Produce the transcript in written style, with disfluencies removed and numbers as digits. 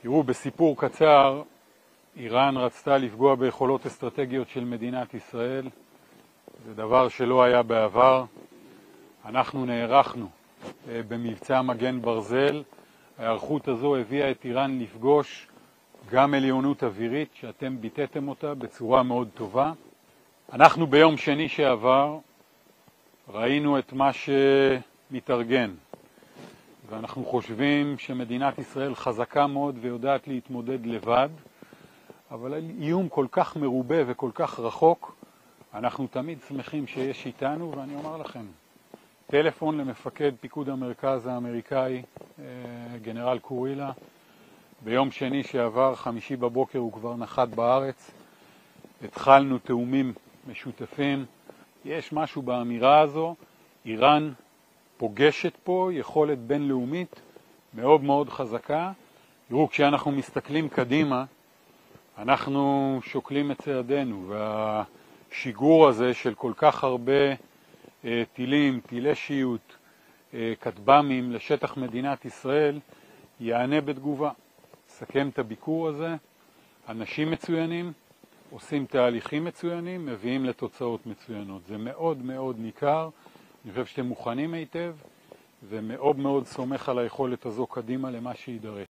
תראו, בסיפור קצר, איראן רצתה לפגוע ביכולות אסטרטגיות של מדינת ישראל. זה דבר שלא היה בעבר. אנחנו נערכנו במבצע מגן ברזל. ההיערכות הזו הביאה את איראן לפגוש גם עליונות אווירית, שאתם ביטאתם אותה בצורה מאוד טובה. אנחנו ביום שני שעבר ראינו את מה שמתארגן, ואנחנו חושבים שמדינת ישראל חזקה מאוד ויודעת להתמודד לבד, אבל איום כל כך מרובה וכל כך רחוק, אנחנו תמיד שמחים שיש איתנו. ואני אומר לכם, טלפון למפקד פיקוד המרכז האמריקאי, גנרל קורילה, ביום שני שעבר, 5 בבוקר, הוא כבר נחת בארץ. התחלנו תאומים משותפים. יש משהו באמירה הזו, איראן פוגשת פה יכולת בינלאומית מאוד מאוד חזקה. תראו, כשאנחנו מסתכלים קדימה, אנחנו שוקלים את צעדינו, והשיגור הזה של כל כך הרבה טילים, טילי שיוט, כטב"מים לשטח מדינת ישראל, יענה בתגובה. סכם את הביקור הזה, אנשים מצוינים, עושים תהליכים מצוינים, מביאים לתוצאות מצוינות. זה מאוד מאוד ניכר, אני חושב שאתם מוכנים היטב, ומאוד מאוד סומך על היכולת הזו קדימה למה שידרש.